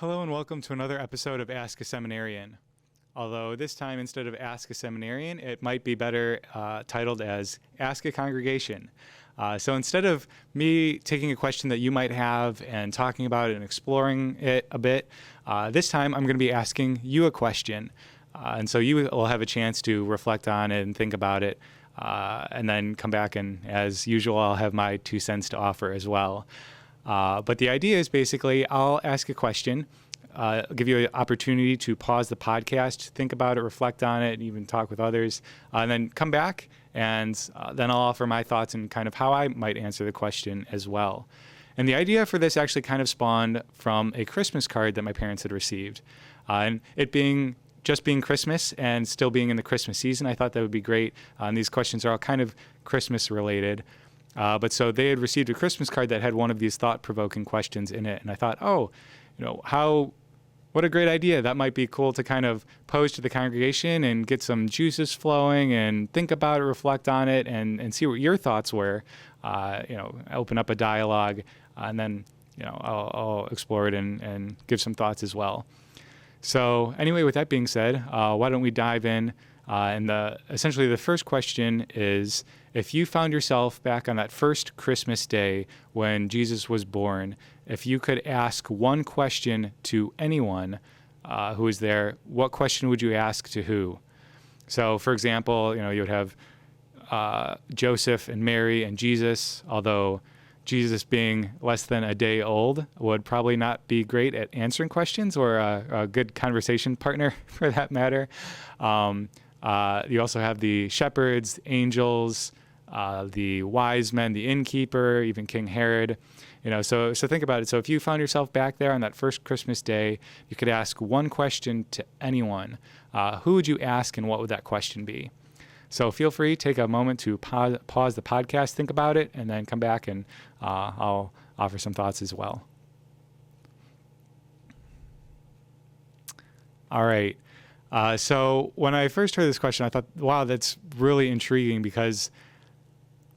Hello and welcome to another episode of Ask a Seminarian. Although this time, instead of Ask a Seminarian, it might be better titled as Ask a Congregation. So instead of me taking a question that you might have and talking about it and exploring it a bit, this time I'm going to be asking you a question. And so you will have a chance to reflect on it and think about it, and then come back and, as usual, I'll have my 2 cents to offer as well. But the idea is basically I'll ask a question, give you an opportunity to pause the podcast, think about it, reflect on it, and even talk with others, and then come back, and then I'll offer my thoughts and kind of how I might answer the question as well. And the idea for this actually kind of spawned from a Christmas card that my parents had received. And it being Christmas and still being in the Christmas season, I thought that would be great. And these questions are all kind of Christmas related. But so they had received a Christmas card that had one of these thought-provoking questions in it. And I thought, what a great idea. That might be cool to kind of pose to the congregation and get some juices flowing and think about it, reflect on it, and see what your thoughts were. Open up a dialogue, and then, I'll explore it and give some thoughts as well. So anyway, with that being said, why don't we dive in? Essentially the first question is, if you found yourself back on that first Christmas day when Jesus was born, if you could ask one question to anyone who was there, what question would you ask to who? So, for example, you would have Joseph and Mary and Jesus, although Jesus being less than a day old would probably not be great at answering questions or a good conversation partner for that matter. You also have the shepherds, angels, the wise men, the innkeeper, even King Herod. So think about it. So if you found yourself back there on that first Christmas day, you could ask one question to anyone. Who would you ask, and what would that question be? So feel free, take a moment to pause the podcast, think about it, and then come back and I'll offer some thoughts as well. All right. So when I first heard this question, I thought, wow, that's really intriguing, because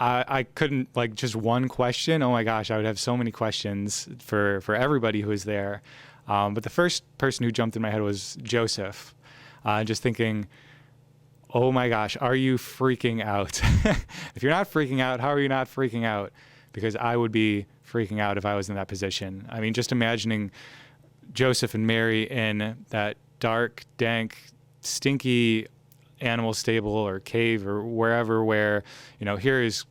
I couldn't, just one question. Oh my gosh, I would have so many questions for everybody who was there. But the first person who jumped in my head was Joseph. Just thinking, oh my gosh, are you freaking out? If you're not freaking out, how are you not freaking out? Because I would be freaking out if I was in that position. I mean, just imagining Joseph and Mary in that dark, dank, stinky animal stable or cave or wherever, where, here is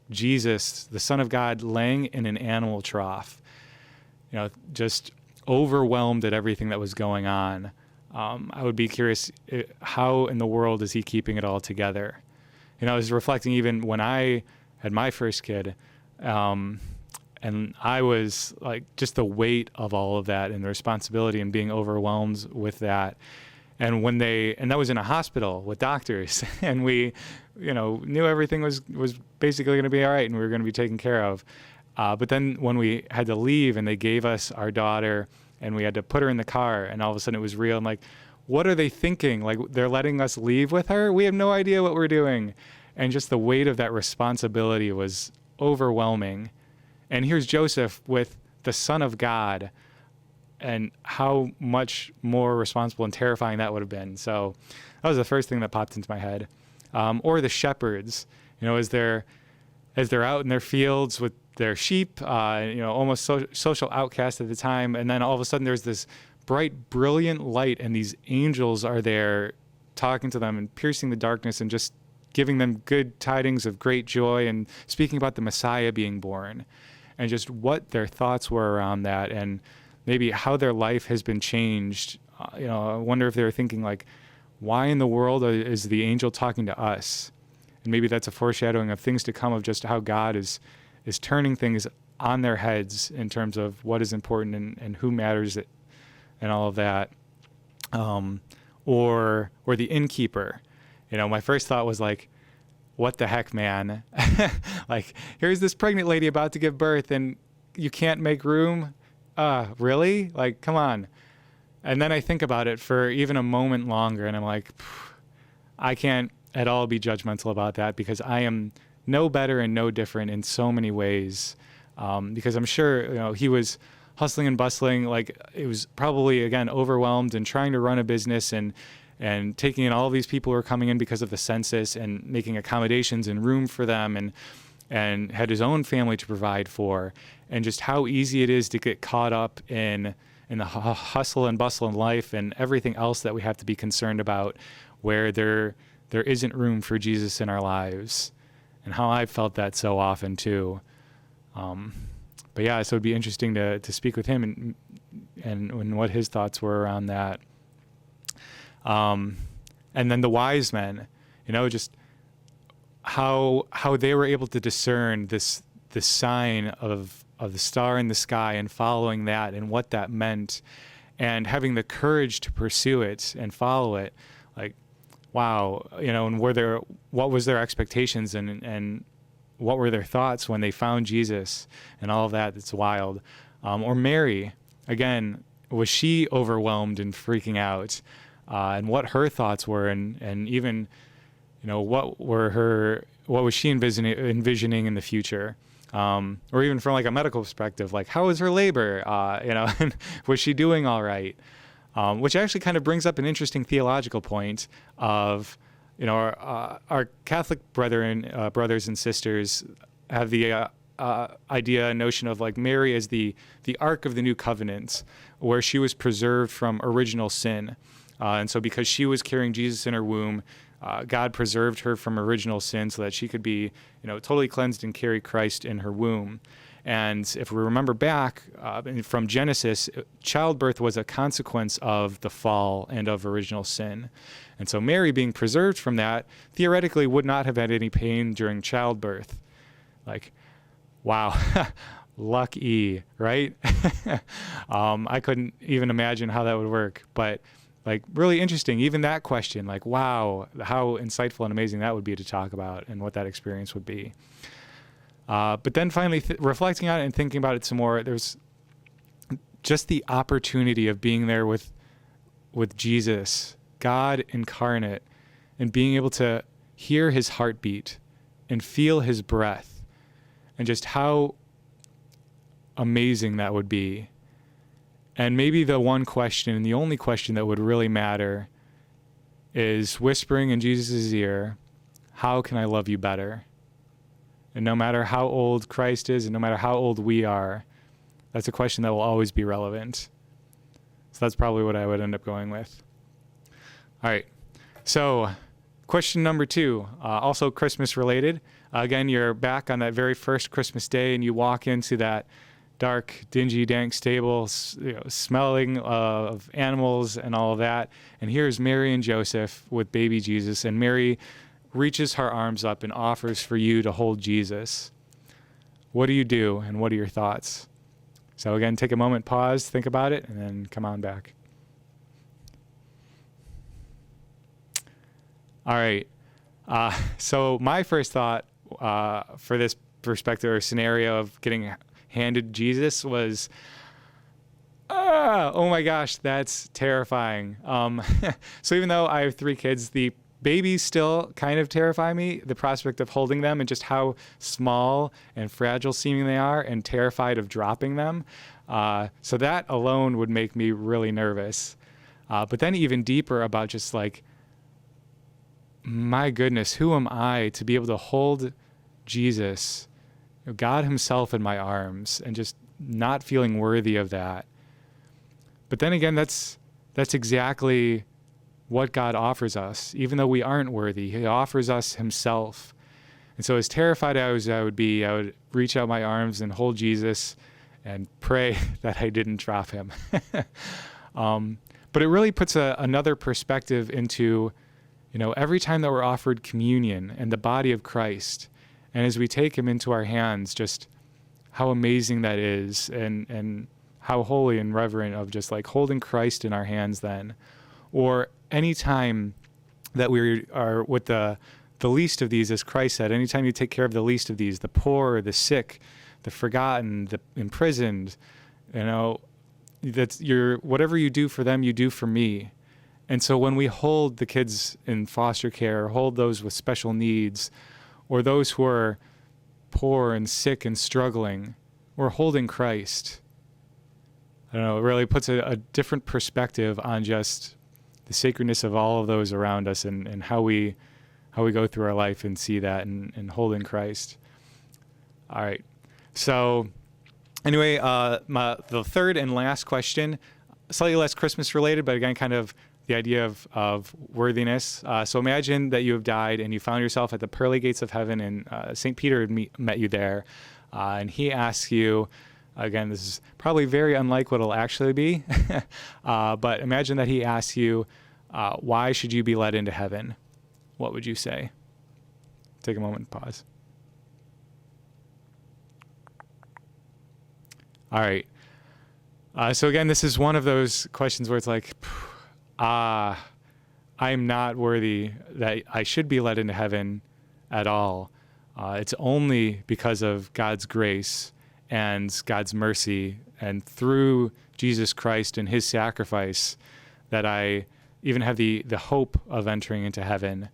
Jesus, the Son of God, laying in an animal trough, just overwhelmed at everything that was going on. I would be curious, how in the world is he keeping it all together? I was reflecting even when I had my first kid, and I was just the weight of all of that and the responsibility and being overwhelmed with that. And that was in a hospital with doctors, and we, knew everything was basically going to be all right and we were going to be taken care of. But then when we had to leave and they gave us our daughter and we had to put her in the car, and all of a sudden it was real. I'm what are they thinking? They're letting us leave with her? We have no idea what we're doing. And just the weight of that responsibility was overwhelming. And here's Joseph with the Son of God, and how much more responsible and terrifying that would have been. So that was the first thing that popped into my head. Or the shepherds, as they're out in their fields with their sheep, almost social outcasts at the time. And then all of a sudden there's this bright, brilliant light, and these angels are there talking to them and piercing the darkness and just giving them good tidings of great joy and speaking about the Messiah being born, and just what their thoughts were around that, and maybe how their life has been changed. I wonder if they were thinking why in the world is the angel talking to us? And maybe that's a foreshadowing of things to come, of just how God is turning things on their heads in terms of what is important and who matters and all of that. Or the innkeeper. My first thought was what the heck, man? Here's this pregnant lady about to give birth and you can't make room? Really? Come on. And then I think about it for even a moment longer, and I'm I can't at all be judgmental about that, because I am no better and no different in so many ways. Because I'm sure, he was hustling and bustling. Like, it was probably, again, overwhelmed and trying to run a business and taking in all of these people who are coming in because of the census and making accommodations and room for them, and had his own family to provide for, and just how easy it is to get caught up in the hustle and bustle in life and everything else that we have to be concerned about, where there isn't room for Jesus in our lives, and how I've felt that so often too. But yeah, so it'd be interesting to speak with him and what his thoughts were around that. And then the wise men, just how they were able to discern this sign of the star in the sky and following that and what that meant, and having the courage to pursue it and follow it. Like, wow, and what was their expectations and what were their thoughts when they found Jesus and all of that? It's wild. Or Mary, again, was she overwhelmed and freaking out? And what her thoughts were, and even, what was she envisioning in the future? Or even from like a medical perspective, like, how was her labor? And was she doing all right? Which actually kind of brings up an interesting theological point of, our Catholic brothers and sisters have the idea and notion of like Mary as the Ark of the New Covenant, where she was preserved from original sin. And so because she was carrying Jesus in her womb, God preserved her from original sin so that she could be, totally cleansed and carry Christ in her womb. And if we remember back from Genesis, childbirth was a consequence of the fall and of original sin. And so Mary, being preserved from that, theoretically would not have had any pain during childbirth. Like, wow, lucky, right? I couldn't even imagine how that would work. But like, really interesting, even that question, like, wow, how insightful and amazing that would be to talk about and what that experience would be. But then finally, reflecting on it and thinking about it some more, there's just the opportunity of being there with Jesus, God incarnate, and being able to hear his heartbeat and feel his breath, and just how amazing that would be. And maybe the one question, and the only question that would really matter, is whispering in Jesus' ear, how can I love you better? And no matter how old Christ is, and no matter how old we are, that's a question that will always be relevant. So that's probably what I would end up going with. All right. So question number 2, also Christmas related. Again, you're back on that very first Christmas day, and you walk into that dark, dingy, dank stable, smelling of animals and all of that. And here's Mary and Joseph with baby Jesus, and Mary reaches her arms up and offers for you to hold Jesus. What do you do, and what are your thoughts? So again, take a moment, pause, think about it, and then come on back. All right. So my first thought for this perspective or scenario of getting handed Jesus was, oh my gosh, that's terrifying. So even though I have 3 kids, the babies still kind of terrify me, the prospect of holding them and just how small and fragile seeming they are, and terrified of dropping them. So that alone would make me really nervous. But then even deeper about just like, my goodness, who am I to be able to hold Jesus, God himself, in my arms, and just not feeling worthy of that. But then again, that's exactly what God offers us. Even though we aren't worthy, he offers us himself. And so as terrified as I would be, I would reach out my arms and hold Jesus and pray that I didn't drop him. But it really puts another perspective into, every time that we're offered communion and the body of Christ, and as we take him into our hands, just how amazing that is, and how holy and reverent of just like holding Christ in our hands then. Or any time that we are with the least of these, as Christ said, anytime you take care of the least of these, the poor, the sick, the forgotten, the imprisoned, that's whatever you do for them, you do for me. And so when we hold the kids in foster care, or hold those with special needs, or those who are poor and sick and struggling, we're holding Christ. I don't know, it really puts a different perspective on just the sacredness of all of those around us, and how we go through our life and see that and hold in Christ. All right. So anyway, the third and last question, slightly less Christmas related, but again, kind of the idea of worthiness. So imagine that you have died and you found yourself at the pearly gates of heaven, and St. Peter had met you there. And he asks you, again, this is probably very unlike what it'll actually be, but imagine that he asks you, why should you be led into heaven? What would you say? Take a moment and pause. All right. So again, this is one of those questions where it's like, I'm not worthy that I should be led into heaven at all. It's only because of God's grace and God's mercy, and through Jesus Christ and his sacrifice, that I even have the hope of entering into heaven.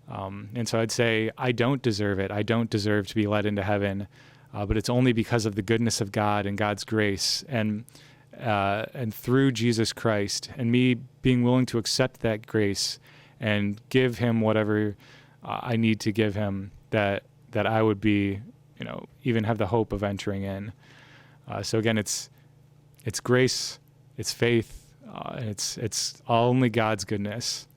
And so I'd say I don't deserve it. I don't deserve to be led into heaven, but it's only because of the goodness of God and God's grace, and through Jesus Christ, and me being willing to accept that grace and give him whatever I need to give him, that I would be, even have the hope of entering in. So again, it's grace, it's faith, and it's only God's goodness.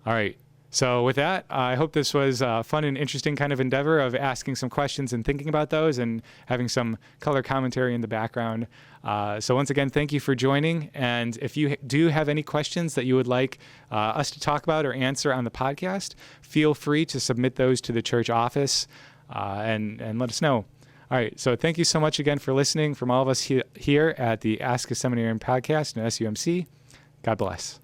All right. So with that, I hope this was a fun and interesting kind of endeavor of asking some questions and thinking about those and having some color commentary in the background. So once again, thank you for joining. And if you do have any questions that you would like us to talk about or answer on the podcast, feel free to submit those to the church office and let us know. All right. So thank you so much again for listening from all of us here at the Ask a Seminarian podcast in SUMC. God bless.